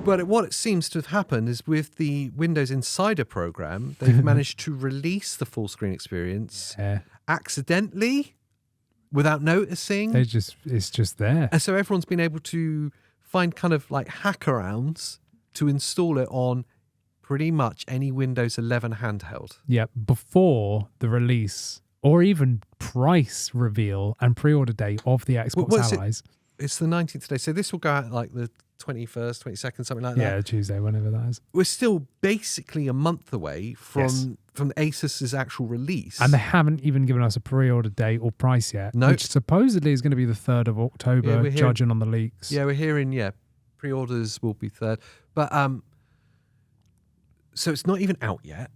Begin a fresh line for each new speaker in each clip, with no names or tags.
But what it seems to have happened is with the Windows Insider program, they've managed to release the full screen experience accidentally, without noticing.
It's just there.
And so everyone's been able to find kind of like hackarounds to install it on pretty much any Windows 11 handheld.
Yeah, before the release or even price reveal and pre-order date of the Xbox Allies.
It's the 19th today, so this will go out like the 21st, 22nd, something like that.
Yeah, Tuesday, whenever that is.
We're still basically a month away from Asus's actual release.
And they haven't even given us a pre-order date or price yet, which supposedly is going to be the 3rd of October, judging on the leaks.
Yeah, we're hearing, pre-orders will be 3rd. But, so it's not even out yet.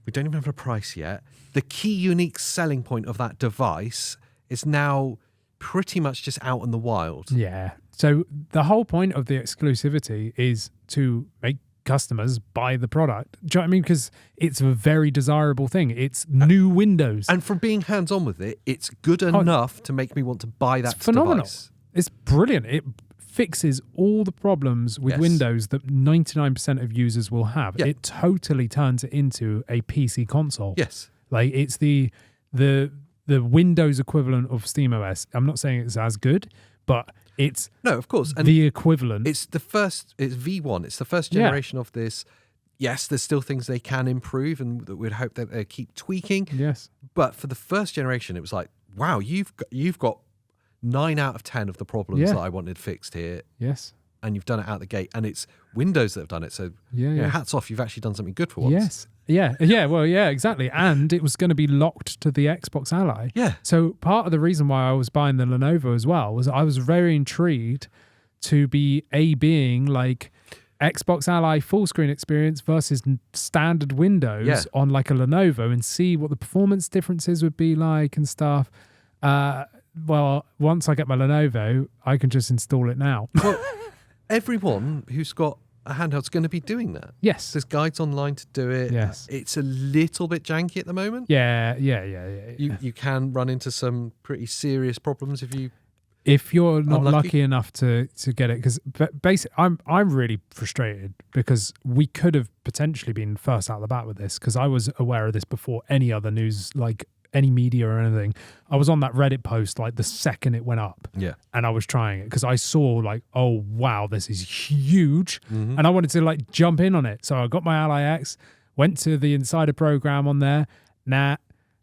We don't even have a price yet. The key unique selling point of that device is now pretty much just out in the wild.
Yeah. So the whole point of the exclusivity is to make customers buy the product. Do you know what I mean? Because it's a very desirable thing. It's new Windows.
And from being hands-on with it, it's good enough to make me want to buy that device.
It's brilliant. It fixes all the problems with Windows that 99% of users will have.
Yeah.
It totally turns it into a PC console.
Yes.
Like it's the Windows equivalent of SteamOS. I'm not saying it's as good, but it's
of course, and
the equivalent.
It's V1. It's the first generation of this. Yes, there's still things they can improve, and that we'd hope that they keep tweaking.
Yes,
but for the first generation, it was like, wow, you've got 9 out of 10 of the problems that I wanted fixed here.
Yes,
and you've done it out the gate, and it's Windows that have done it. So hats off, you've actually done something good for once.
Yes. Yeah, well, exactly. And it was going to be locked to the Xbox Ally.
Yeah.
So part of the reason why I was buying the Lenovo as well was I was very intrigued to be being like Xbox Ally full screen experience versus standard Windows on like a Lenovo and see what the performance differences would be like and stuff. Well, once I get my Lenovo, I can just install it now.
Well, everyone who's got a handheld's going to be doing that.
Yes.
There's guides online to do it.
Yes.
It's a little bit janky at the moment.
Yeah.
You can run into some pretty serious problems
if you're not lucky enough to get it, because basically I'm really frustrated because we could have potentially been first out of the bat with this, because I was aware of this before any other news, like any media or anything. I was on that Reddit post like the second it went up, and I was trying it because I saw like, oh wow, this is huge, and I wanted to like jump in on it. So I got my Ally X, went to the Insider program on there. I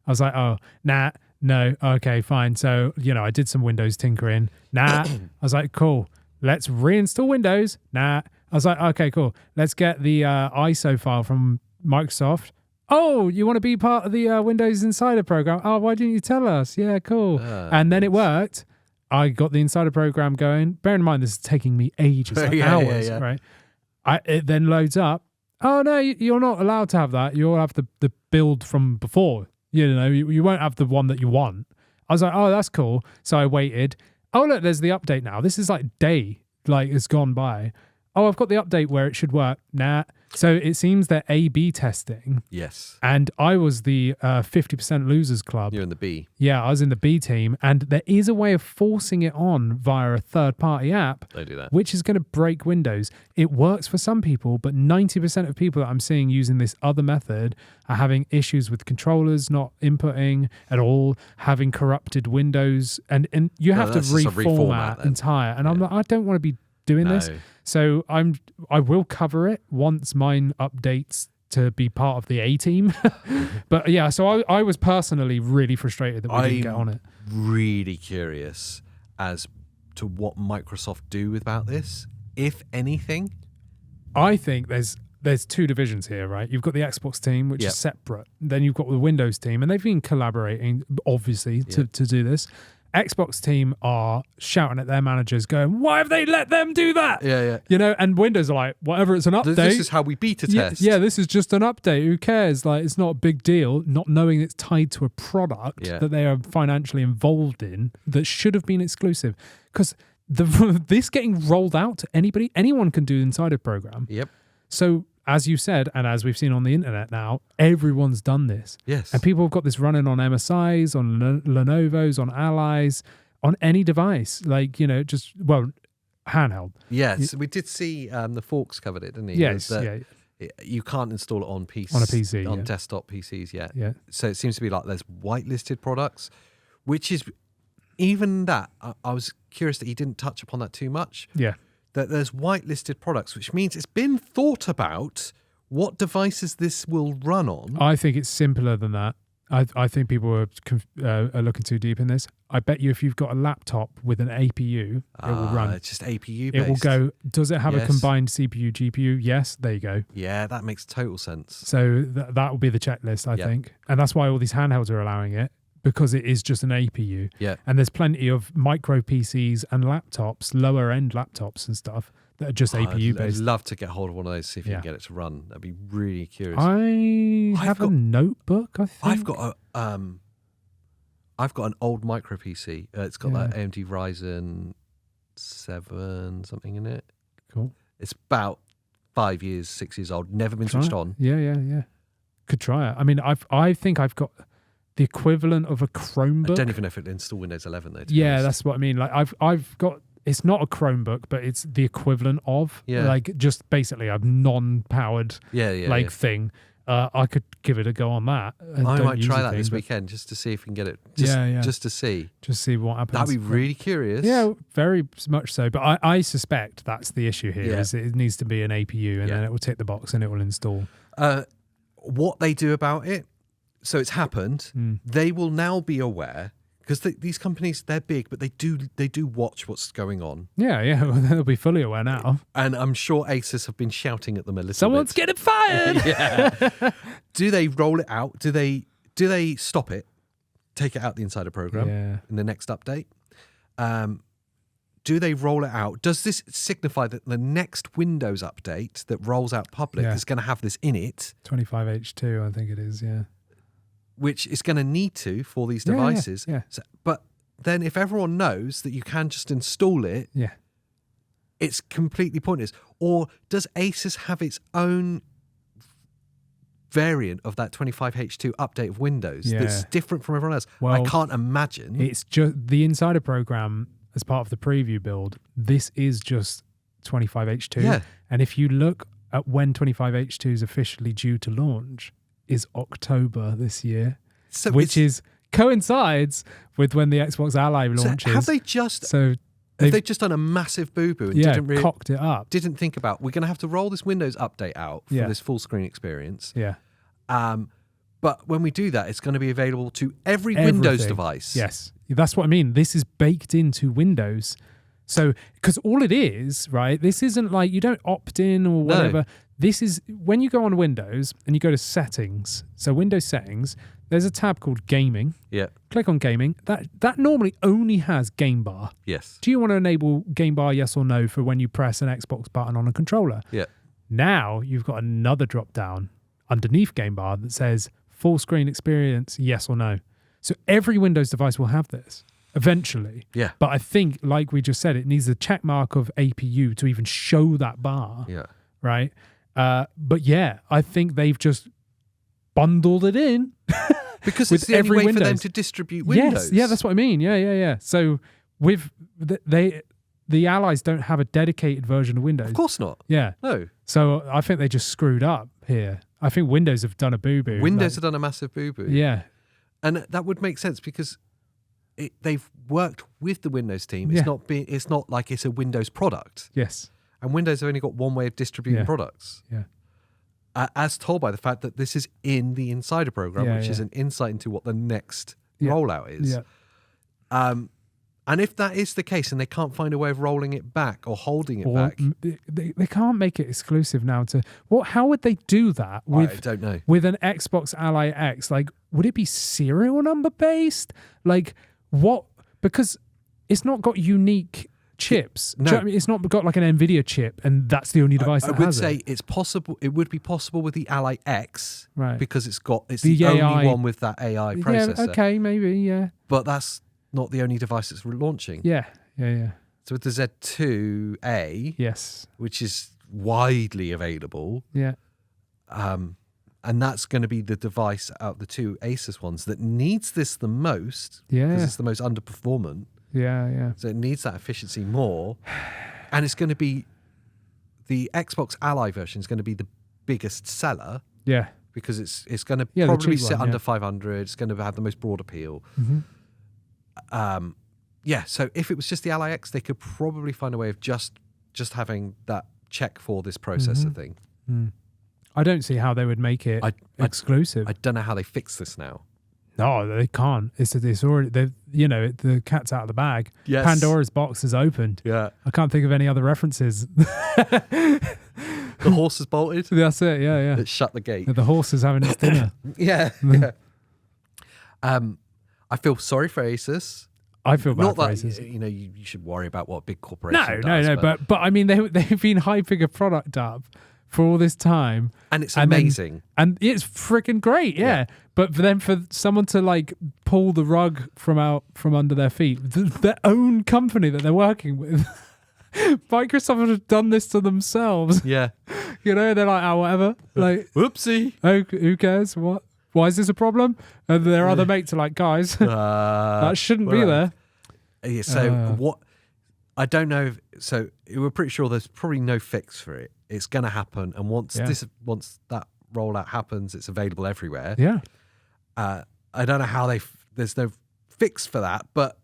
was like, oh nah. No, okay, fine. So, I did some Windows tinkering. I was like, cool. Let's reinstall Windows. I was like, okay, cool. Let's get the ISO file from Microsoft. Oh, you want to be part of the Windows Insider program? Oh, why didn't you tell us? Yeah, cool. And then it worked. I got the Insider program going. Bear in mind, this is taking me ages, hours, right? It then loads up. Oh, no, you're not allowed to have that. You'll have the build from before. You won't have the one that you want. I was like, oh, that's cool. So I waited. Oh, look, there's the update now. This is like it's gone by. Oh, I've got the update where it should work. So it seems they're A/B testing.
Yes.
And I was the 50% losers club.
You're in the B.
Yeah, I was in the B team. And there is a way of forcing it on via a third-party app.
They do that.
Which is going to break Windows. It works for some people, but 90% of people that I'm seeing using this other method are having issues with controllers not inputting at all, having corrupted Windows. And you have to reformat entire. And I'm like, I don't want to be doing this. So I will cover it once mine updates to be part of the A team. But yeah, so I was personally really frustrated that we didn't get on it.
Really curious as to what Microsoft do about this, if anything.
I think there's two divisions here, right? You've got the Xbox team, which is separate. Then you've got the Windows team, and they've been collaborating, obviously, to do this. Xbox team are shouting at their managers going, why have they let them do that?
Yeah.
And Windows are like, whatever, it's an update.
This is how we beta test.
Yeah, this is just an update. Who cares? Like, it's not a big deal, not knowing it's tied to a product that they are financially involved in that should have been exclusive. Because this getting rolled out to anyone can do inside a program.
Yep.
So, as you said, and as we've seen on the internet now, everyone's done this.
Yes.
And people have got this running on MSIs, on Lenovo's, on Allies, on any device. Like, handheld.
Yes, we did see the Forks covered it, didn't he?
Yes,
You can't install it on PC,
on a PC,
on desktop PCs yet.
Yeah.
So it seems to be like there's whitelisted products, which is even that. I was curious that he didn't touch upon that too much.
Yeah.
That there's whitelisted products, which means it's been thought about what devices this will run on.
I think it's simpler than that. I think people are looking too deep in this. I bet you if you've got a laptop with an APU, it will run.
It's just APU based.
It will go, does it have a combined CPU, GPU? Yes, there you go.
Yeah, that makes total sense.
So that will be the checklist, I think. And that's why all these handhelds are allowing it, because it is just an APU.
Yeah.
And there's plenty of micro PCs and laptops, lower end laptops and stuff that are just APU based.
I'd love to get hold of one of those, see if you can get it to run. That'd be really curious.
I have a notebook, I think.
I've got an old micro PC. It's got like AMD Ryzen 7 something in it.
Cool.
It's about 6 years old. Never been switched on.
Yeah. Could try it. I mean, I think I've got the equivalent of a Chromebook.
I don't even know if it'll install Windows 11 though.
Yeah, that's what I mean. Like I've got. It's not a Chromebook, but it's the equivalent of like just basically a non-powered thing. I could give it a go on that.
I might try that this weekend just to see if we can get it. Just to see.
Just see what happens.
That'd be really curious.
Yeah, very much so. But I suspect that's the issue here. Is it needs to be an APU, and then it will tick the box and it will install.
What they do about it? So it's happened. They will now be aware. Because these companies, they're big, but they do watch what's going on.
Yeah. Well, they'll be fully aware now.
And I'm sure Asus have been shouting at them a little
Someone's
bit.
getting fired!
Yeah. Do they roll it out? Do they stop it? Take it out the Insider program in the next update? Do they roll it out? Does this signify that the next Windows update that rolls out public is going to have this in it?
25H2, I think it is,
Which is going to need to for these devices.
Yeah.
So, but then if everyone knows that you can just install it, it's completely pointless. Or does Asus have its own variant of that 25H2 update of Windows that's different from everyone else? Well, I can't imagine.
It's just the Insider program as part of the preview build. This is just 25H2.
Yeah.
And if you look at when 25H2 is officially due to launch, is October this year,
so
which coincides with when the Xbox Ally launches.
So have they just done a massive boo-boo and didn't
cocked it up?
Didn't think about we're going to have to roll this Windows update out for this full screen experience.
Yeah.
But when we do that, it's going to be available to every Windows device.
Yes, that's what I mean. This is baked into Windows. So, because all it is, right? This isn't like you don't opt in or whatever. No. This is when you go on Windows and you go to settings. So Windows settings, there's a tab called gaming.
Yeah.
Click on gaming. That normally only has game bar.
Yes.
Do you want to enable game bar, yes or no, for when you press an Xbox button on a controller?
Yeah.
Now you've got another drop down underneath game bar that says full screen experience, yes or no. So every Windows device will have this eventually.
Yeah.
But I think, like we just said, it needs a check mark of APU to even show that bar.
Yeah.
Right? But yeah, I think they've just bundled it in
because it's the only way for them to distribute Windows.
Yes, yeah, that's what I mean. Yeah. So with the Allies don't have a dedicated version of Windows.
Of course not.
Yeah.
No.
So I think they just screwed up here. I think Windows have done a boo-boo.
Windows have done a massive boo-boo.
Yeah.
And that would make sense because they've worked with the Windows team. It's not like it's a Windows product.
Yes.
And Windows have only got one way of distributing products.
Yeah.
As told by the fact that this is in the Insider program, which is an insight into what the next rollout is.
Yeah.
And if that is the case and they can't find a way of rolling it back or holding it back.
They can't make it exclusive now to... How would they do that with,
I don't know.
With an Xbox Ally X? Like, would it be serial number based? Like, what? Because it's not got unique... chips.
No.
Do you know what I mean? It's not got like an NVIDIA chip and that's the only device that has it.
I would say it's possible. It would be possible with the Ally X,
right?
Because it's the only one with that AI processor.
Yeah, okay, maybe, yeah.
But that's not the only device that's launching.
Yeah.
So with the Z2A,
yes,
which is widely available, and that's going to be the device out of the two Asus ones that needs this the most, because it's the most underperformant.
Yeah.
So it needs that efficiency more. And it's going to be the Xbox Ally version is going to be the biggest seller.
Yeah.
Because it's going to probably sit under 500. It's going to have the most broad appeal.
Mm-hmm.
So if it was just the Ally X, they could probably find a way of just having that check for this processor thing.
Mm. I don't see how they would make it exclusive.
I don't know how they fix this now.
No, they can't. It's already, the cat's out of the bag.
Yes.
Pandora's box is opened.
Yeah.
I can't think of any other references.
The horse is bolted.
That's it. Yeah.
It shut the gate.
The horse is having its dinner.
Yeah. I feel sorry for Asus.
I feel bad
Not
for
that
Asus.
you should worry about what big corporation does.
No. But I mean, they've been hyping a product up for all this time,
and it's amazing,
and it's freaking greght. Yeah. But then for someone to like pull the rug from under their feet, their own company that they're working with. Microsoft have done this to themselves.
Yeah.
They're like, oh, whatever. Like,
whoopsie.
Oh, who cares? What? Why is this a problem? And their other mates are like, guys, that shouldn't be there.
Yeah, so what? I don't know. So we're pretty sure there's probably no fix for it. It's going to happen, and once that rollout happens, it's available everywhere.
Yeah.
I don't know how there's no fix for that, but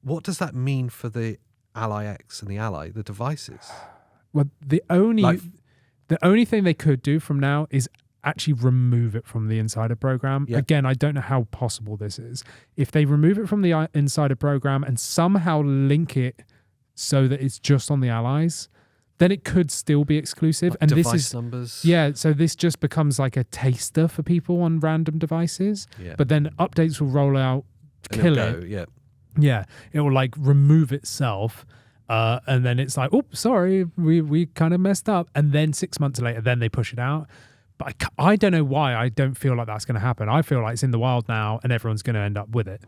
what does that mean for the Ally X and the Ally, the devices?
Well, the only thing they could do from now is actually remove it from the Insider program.
Yeah.
Again, I don't know how possible this is. If they remove it from the Insider program and somehow link it so that it's just on the Allies, then it could still be exclusive.
Like
and
device
this is
numbers.
Yeah, so this just becomes like a taster for people on random devices.
Yeah.
But then updates will roll out, kill it.
Yeah.
Yeah, it will like remove itself. And then it's like, oh, sorry, we kind of messed up. And then 6 months later, then they push it out. But I don't know why I don't feel like that's going to happen. I feel like it's in the wild now and everyone's going to end up with it.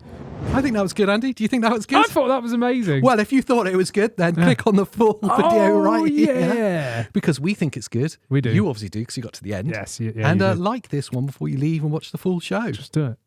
I think that was good, Andy. Do you think that was good?
I thought that was amazing.
Well, if you thought it was good, then click on the full video right here.
Yeah.
Because we think it's good.
We do.
You obviously do because you got to the end.
Yes. Yeah,
and
you do.
like this one before you leave and watch the full show.
Just do it.